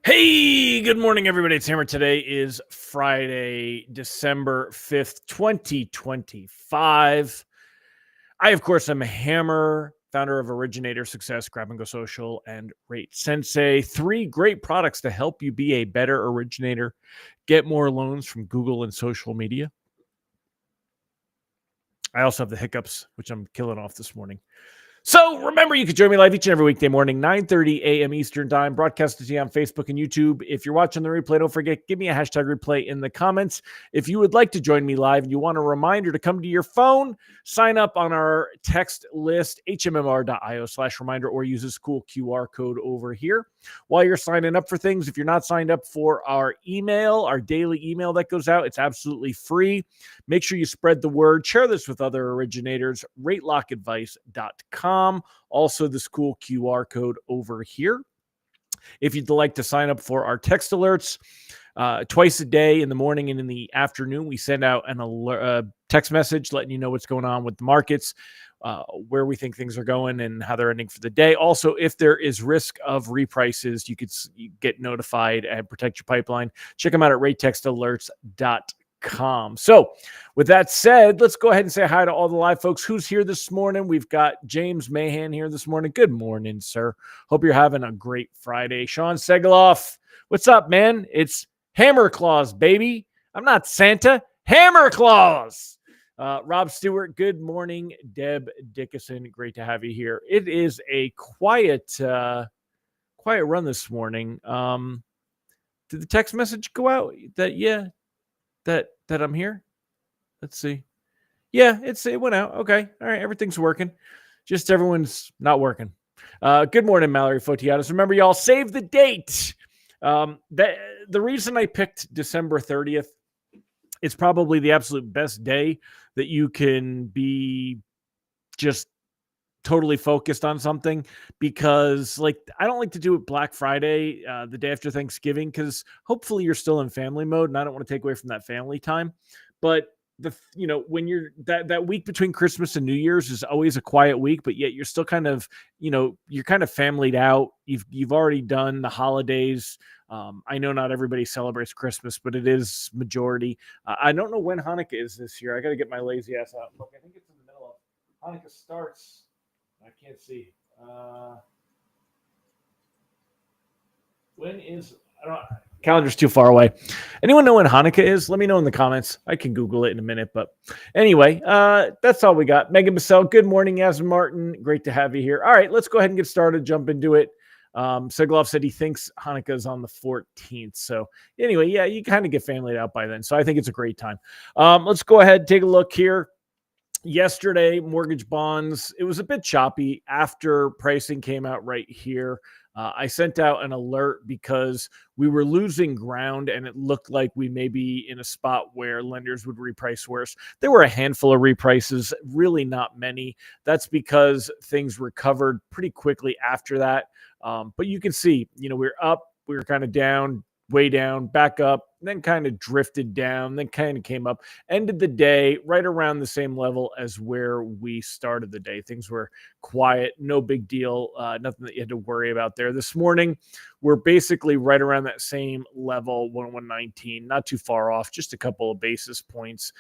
Hey, good morning, everybody. It's Hammer. Today is Friday, December 5th, 2025. I, of course, am Hammer, founder of Originator Success, Grab and Go Social, and Rate Sensei. Three great products to help you be a better originator, get more loans from Google and social media. I also have the hiccups, which I'm killing off this morning. So remember, you can join me live each and every weekday morning, 9:30 a.m. Eastern Time, broadcasted to you on Facebook and YouTube. If you're watching the replay, don't forget, give me a hashtag replay in the comments. If you would like to join me live and you want a reminder to come to your phone, sign up on our text list, hmmr.io/reminder, or use this cool QR code over here. While you're signing up for things, if you're not signed up for our email, our daily email that goes out, it's absolutely free. Make sure you spread the word. Share this with other originators. ratelockadvice.com. Also, this cool QR code over here. If you'd like to sign up for our text alerts, twice a day in the morning and in the afternoon, we send out an text message letting you know what's going on with the markets, where we think things are going and how they're ending for the day. Also, if there is risk of reprices, you could get notified and protect your pipeline. Check them out at ratetextalerts.com. So with that said, let's go ahead and say hi to all the live folks. Who's here this morning? We've got James Mahan here this morning. Good morning, sir. Hope you're having a great Friday. Sean Segaloff, what's up, man? It's Hammer Claus, baby. I'm not Santa. Hammer Claus. Rob Stewart, good morning. Deb Dickinson, great to have you here. It is a quiet run this morning. Did the text message go out that I'm here? Let's see. Yeah, it went out. Okay. All right. Everything's working. Just everyone's not working. Good morning, Mallory Fotiatis. Remember, y'all, save the date. The reason I picked December 30th, it's probably the absolute best day that you can be just totally focused on something, because I don't like to do it Black Friday, the day after Thanksgiving, because hopefully you're still in family mode and I don't want to take away from that family time. But when you're that week between Christmas and New Year's is always a quiet week, but yet you're still kind of, you're kind of familyed out. You've already done the holidays. I know not everybody celebrates Christmas, but it is majority. I don't know when Hanukkah is this year. I got to get my lazy ass out. Look, I think it's in the middle of Hanukkah starts. I can't see. When is, I don't know. Calendar's too far away. Anyone know when Hanukkah is? Let me know in the comments. I can Google it in a minute. But anyway, that's all we got. Megan Bissell, good morning. Yasmin Martin, great to have you here. All right, let's go ahead and get started. Jump into it. Segloff said he thinks Hanukkah is on the 14th. So anyway, yeah, you kind of get familyed out by then. So I think it's a great time. Let's go ahead and take a look here. Yesterday, mortgage bonds, it was a bit choppy after pricing came out right here. I sent out an alert because we were losing ground and it looked like we may be in a spot where lenders would reprice worse. There were a handful of reprices, really not many. That's because things recovered pretty quickly after that. But you can see, we're up, we were kind of down, way down, back up, then kind of drifted down, then kind of came up, ended the day right around the same level as where we started the day. Things were quiet, no big deal, nothing that you had to worry about there. This morning, we're basically right around that same level, 119, not too far off, just a couple of basis points.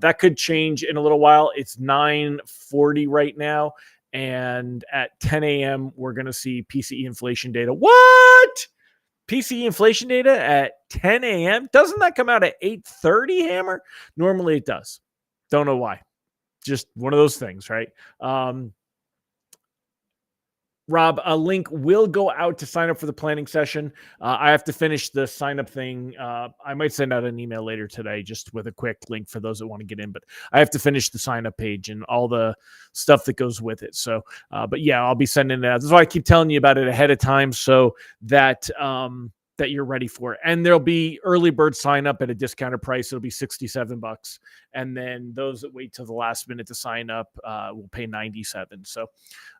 That could change in a little while. It's 9:40 right now, and at 10 a.m., we're going to see PCE inflation data. What? PCE inflation data at 10 a.m. Doesn't that come out at 8:30, Hammer? Normally it does. Don't know why. Just one of those things, right? Rob, a link will go out to sign up for the planning session. I have to finish the sign up thing. I might send out an email later today just with a quick link for those that want to get in, but I have to finish the sign up page and all the stuff that goes with it. So, but yeah, I'll be sending it out. That's why I keep telling you about it ahead of time so that, that you're ready for it. And there'll be early bird sign up at a discounted price. It'll be $67. And then those that wait till the last minute to sign up will pay $97. So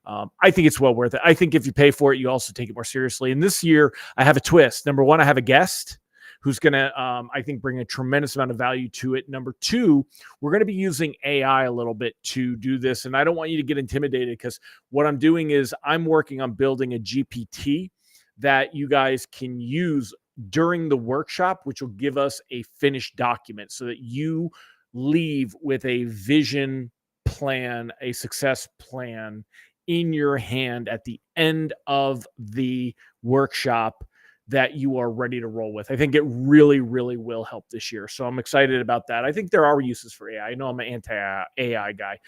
I think it's well worth it. I think if you pay for it, you also take it more seriously. And this year I have a twist. Number one, I have a guest who's going to, I think, bring a tremendous amount of value to it. Number two, we're going to be using AI a little bit to do this. And I don't want you to get intimidated, because what I'm doing is I'm working on building a GPT that you guys can use during the workshop, which will give us a finished document so that you leave with a vision plan, a success plan in your hand at the end of the workshop that you are ready to roll with. I think it really, really will help this year. So I'm excited about that. I think there are uses for AI. I know I'm an anti-AI guy,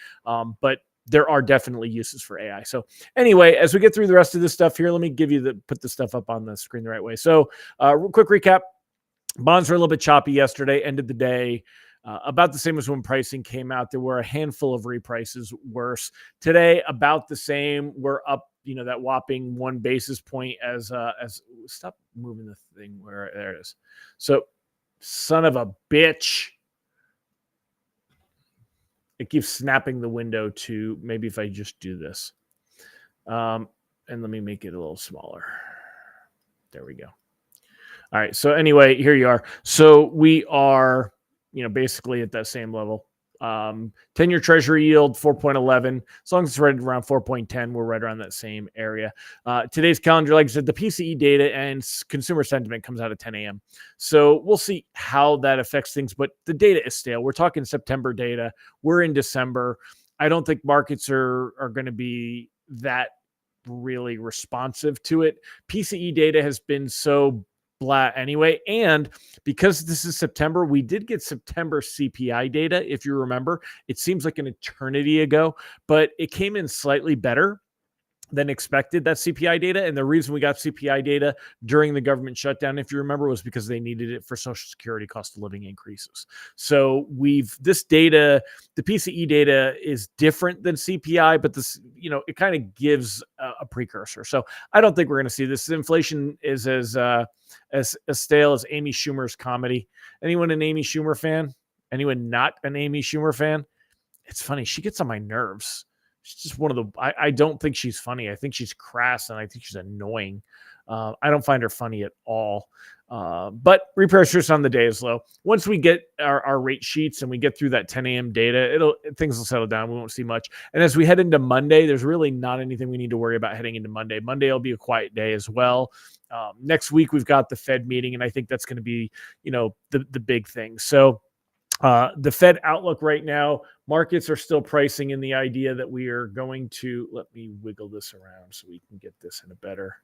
but there are definitely uses for AI. So anyway, as we get through the rest of this stuff here, let me put the stuff up on the screen the right way. So quick recap. Bonds were a little bit choppy yesterday, end of the day. About the same as when pricing came out. There were a handful of reprices worse. Today, about the same. We're up, that whopping 1 basis point as stop moving the thing where there it is. So, son of a bitch. It keeps snapping the window to maybe if I just do this. And let me make it a little smaller. There we go. All right. So anyway, here you are. So we are, basically at that same level. 10-year treasury yield, 4.11. As long as it's right around 4.10, we're right around that same area. Today's calendar, like I said, the PCE data and consumer sentiment comes out at 10 a.m. So we'll see how that affects things, but the data is stale. We're talking September data. We're in December. I don't think markets are going to be that really responsive to it. PCE data has been so blah anyway. And because this is September, we did get September CPI data. If you remember, it seems like an eternity ago, but it came in slightly better than expected, that CPI data. And the reason we got CPI data during the government shutdown, if you remember, was because they needed it for Social Security cost of living increases. So this data, the PCE data is different than CPI, but this, it kind of gives a precursor. So I don't think we're going to see this. Inflation is as stale as Amy Schumer's comedy. Anyone an Amy Schumer fan? Anyone not an Amy Schumer fan? It's funny. She gets on my nerves. She's just one of the, I don't think she's funny. I think she's crass and I think she's annoying. I don't find her funny at all. But repressures on the day is low. Once we get our rate sheets and we get through that 10 a.m. data, things will settle down. We won't see much. And as we head into Monday, there's really not anything we need to worry about heading into Monday. Monday will be a quiet day as well. Next week, we've got the Fed meeting, and I think that's going to be, the big thing. So the Fed outlook right now, markets are still pricing in the idea that we are going to, let me wiggle this around so we can get this in a better,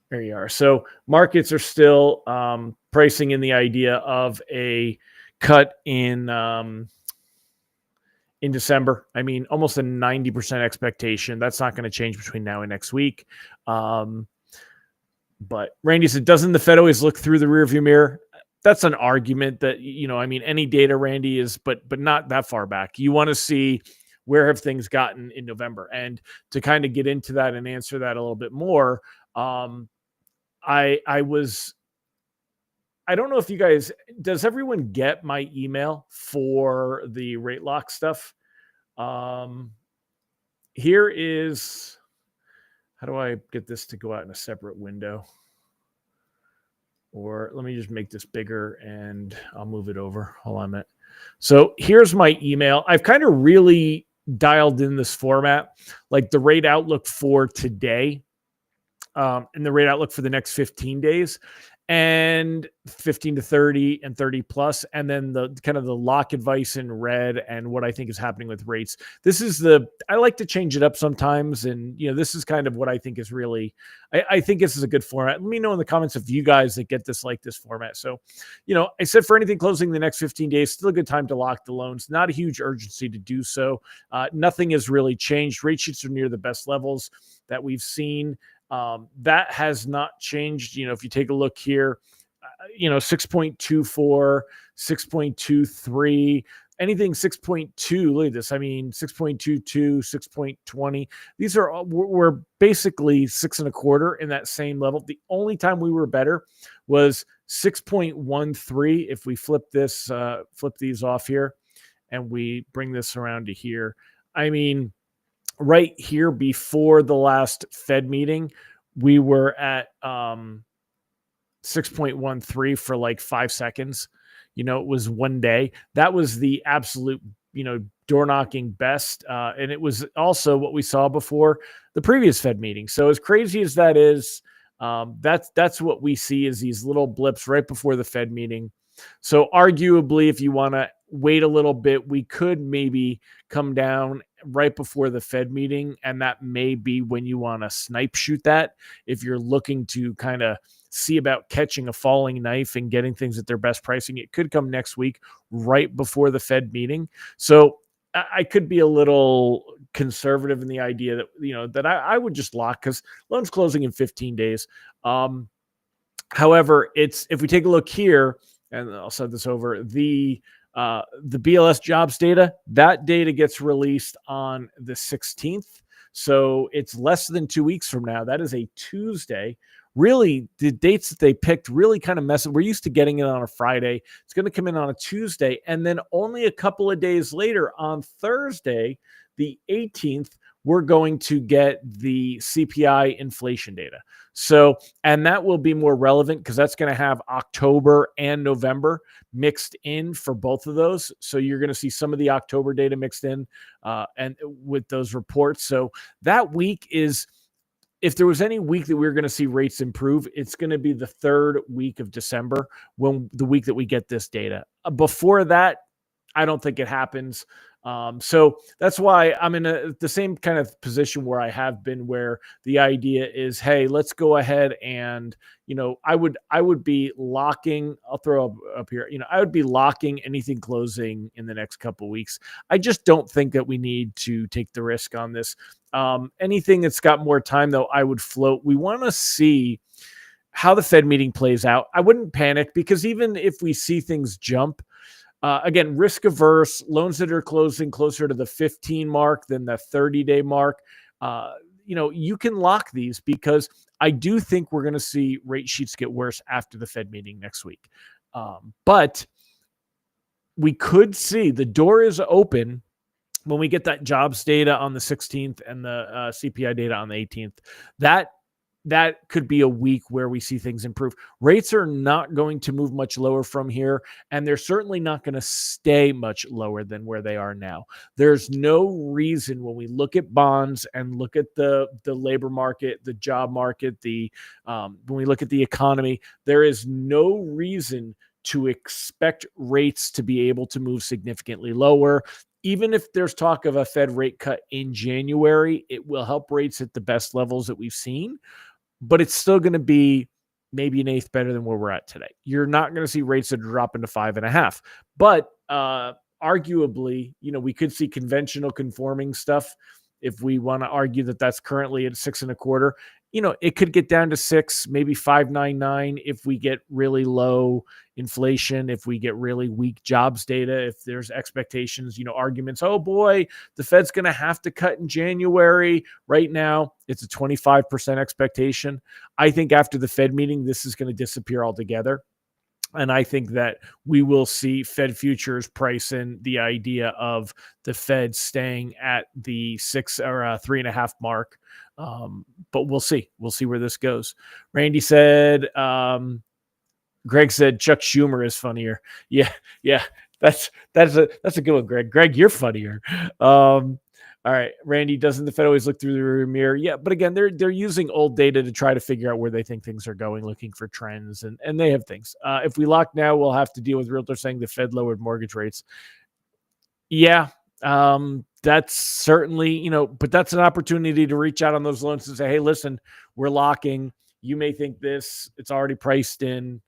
there you are. So markets are still pricing in the idea of a cut in December. I mean, almost a 90% expectation. That's not going to change between now and next week. But Randy said, doesn't the Fed always look through the rearview mirror? That's an argument that, any data, Randy, is, but not that far back. You want to see where have things gotten in November. And to kind of get into that and answer that a little bit more, I don't know if you guys, does everyone get my email for the rate lock stuff? Here is, how do I get this to go out in a separate window? Or let me just make this bigger and I'll move it over. Hold on a minute. So here's my email. I've kind of really dialed in this format, like the rate outlook for today and the rate outlook for the next 15 days and 15 to 30 and 30 plus. And then the kind of the lock advice in red and what I think is happening with rates. This is I like to change it up sometimes. And, this is kind of what I think is really, I think this is a good format. Let me know in the comments if you guys that get this like this format. So, I said for anything closing the next 15 days, still a good time to lock the loans. Not a huge urgency to do so. Nothing has really changed. Rate sheets are near the best levels that we've seen. That has not changed. If you take a look here, 6.24, 6.23, anything 6.2. Look at this. I mean, 6.22, 6.20. These are all, we're basically 6.25 in that same level. The only time we were better was 6.13. If we flip these off here and we bring this around to here, I mean, right here before the last Fed meeting, we were at 6.13 for like 5 seconds. It was one day. That was the absolute, door knocking best. And it was also what we saw before the previous Fed meeting. So as crazy as that is, That's what we see is these little blips right before the Fed meeting. So arguably, if you want to wait a little bit, we could maybe come down right before the Fed meeting, and that may be when you want to snipe shoot that. If you're looking to kind of see about catching a falling knife and getting things at their best pricing, it could come next week right before the Fed meeting. So I could be a little conservative in the idea that, that I would just lock because loan's closing in 15 days. However, if we take a look here, and I'll send this over, the BLS jobs data, that data gets released on the 16th. So it's less than 2 weeks from now. That is a Tuesday. Really, the dates that they picked really kind of mess it. We're used to getting it on a Friday. It's going to come in on a Tuesday. And then only a couple of days later on Thursday, the 18th, we're going to get the CPI inflation data. So, and that will be more relevant because that's going to have October and November mixed in for both of those. So you're going to see some of the October data mixed in and with those reports. So that week is, if there was any week that we were going to see rates improve, it's going to be the third week of December, when the week that we get this data. Before that, I don't think it happens. So that's why I'm in the same kind of position where I have been, where the idea is, hey, let's go ahead and, I would be locking, I'll throw up here, I would be locking anything closing in the next couple of weeks. I just don't think that we need to take the risk on this. Anything that's got more time, though, I would float. We want to see how the Fed meeting plays out. I wouldn't panic, because even if we see things jump, again, risk averse loans that are closing closer to the 15 mark than the 30-day mark, you can lock these, because I do think we're going to see rate sheets get worse after the Fed meeting next week. But we could see the door is open when we get that jobs data on the 16th and the CPI data on the 18th. That could be a week where we see things improve. Rates are not going to move much lower from here, and they're certainly not going to stay much lower than where they are now. There's no reason, when we look at bonds and look at the labor market, the job market, when we look at the economy, there is no reason to expect rates to be able to move significantly lower. Even if there's talk of a Fed rate cut in January, it will help rates at the best levels that we've seen, but it's still going to be maybe an eighth better than where we're at today. You're not going to see rates that drop into 5.5, but arguably, we could see conventional conforming stuff. If we want to argue that that's currently at 6.25, it could get down to 6, maybe 5.99 if we get really low inflation, if we get really weak jobs data, if there's expectations, arguments, oh boy, the Fed's going to have to cut in January. Right now, it's a 25% expectation. I think after the Fed meeting, this is going to disappear altogether. And I think that we will see Fed futures price in the idea of the Fed staying at the 6 or 3.5 mark. But we'll see. We'll see where this goes. Randy said, Greg said Chuck Schumer is funnier. Yeah. That's a good one, Greg. Greg, you're funnier. All right, Randy, doesn't the Fed always look through the rear mirror? Yeah, but again, they're using old data to try to figure out where they think things are going, looking for trends, and they have things. If we lock now, we'll have to deal with realtors saying the Fed lowered mortgage rates. Yeah, that's certainly, but that's an opportunity to reach out on those loans and say, hey, listen, we're locking. You may think this, it's already priced in,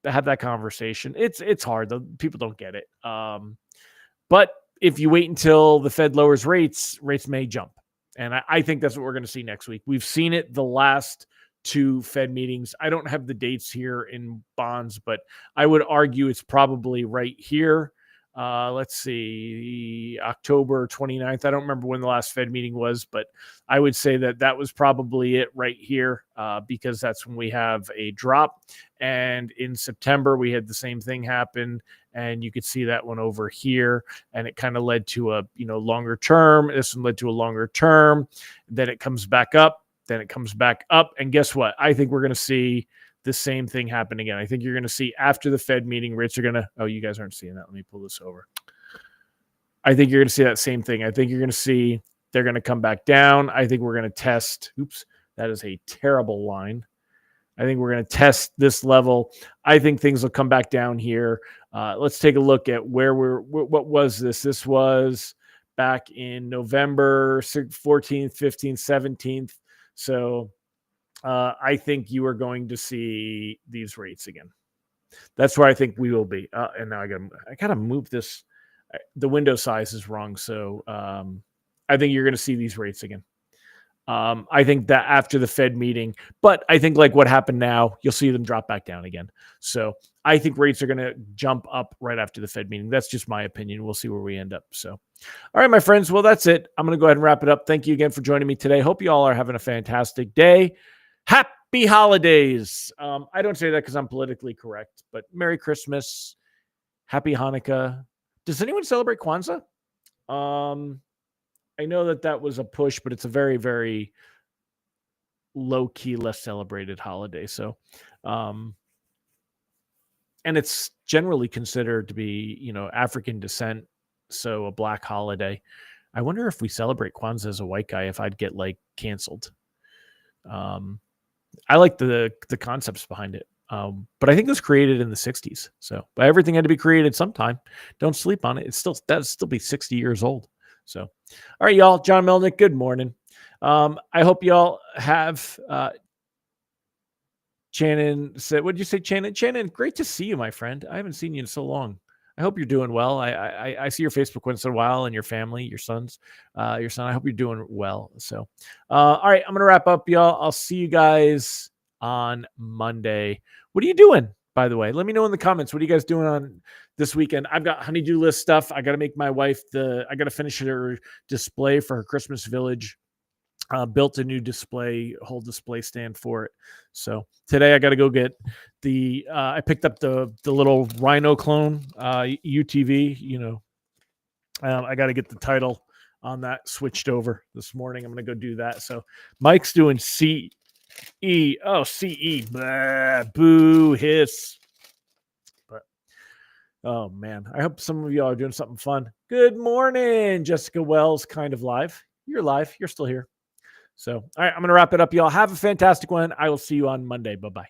have that conversation. It's hard though. People don't get it. But if you wait until the Fed lowers rates may jump. And I think that's what we're going to see next week. We've seen it the last 2 Fed meetings. I don't have the dates here in bonds, but I would argue it's probably right here. Let's see, October 29th. I don't remember when the last Fed meeting was, but I would say that was probably it right here, because that's when we have a drop. And in September, we had the same thing happen. And you could see that one over here. And it kind of led to a, longer term. This one led to a longer term. Then it comes back up. Then it comes back up. And guess what? I think we're going to see the same thing happen again. I think you're going to see after the Fed meeting, rates are going to, you guys aren't seeing that. Let me pull this over. I think you're going to see that same thing. I think you're going to see they're going to come back down. I think we're going to test. That is a terrible line. I think we're going to test this level. I think things will come back down here. Let's take a look at what was this? This was back in November 14th, 15th, 17th. So I think you are going to see these rates again. That's where I think we will be. And now I gotta move this. The window size is wrong. So I think you're going to see these rates again. I think that after the Fed meeting, but I think like what happened now, you'll see them drop back down again. So I think rates are going to jump up right after the Fed meeting. That's just my opinion. We'll see where we end up. So, all right, my friends. Well, that's it. I'm going to go ahead and wrap it up. Thank you again for joining me today. Hope you all are having a fantastic day. Happy holidays. I don't say that because I'm politically correct, but Merry Christmas. Happy Hanukkah. Does anyone celebrate Kwanzaa? I know that was a push, but it's a very, very low-key, less celebrated holiday. So, and it's generally considered to be, African descent, so a black holiday. I wonder if we celebrate Kwanzaa as a white guy, if I'd get like canceled. I like the concepts behind it. But I think it was created in the 60s. So, but everything had to be created sometime. Don't sleep on it. That'd still be 60 years old. So, all right, y'all. John Melnick, good morning. I hope y'all have Shannon said, what did you say, Shannon? Shannon, great to see you, my friend. I haven't seen you in so long. I hope you're doing well. I see your Facebook once in a while and your family, your son. I hope you're doing well. So, all right, I'm going to wrap up, y'all. I'll see you guys on Monday. What are you doing, by the way? Let me know in the comments. What are you guys doing on this weekend? I've got honeydew list stuff. I got to make my wife I got to finish her display for her Christmas village. Built a new whole display stand for it. So today I got to go get I picked up the little Rhino clone, UTV, I got to get the title on that switched over this morning. I'm going to go do that. So Mike's doing CE. Oh, CE. Blah, boo, hiss. But, oh, man. I hope some of y'all are doing something fun. Good morning, Jessica Wells, kind of live. You're live. You're still here. So, all right, I'm going to wrap it up, y'all. Have a fantastic one. I will see you on Monday. Bye-bye.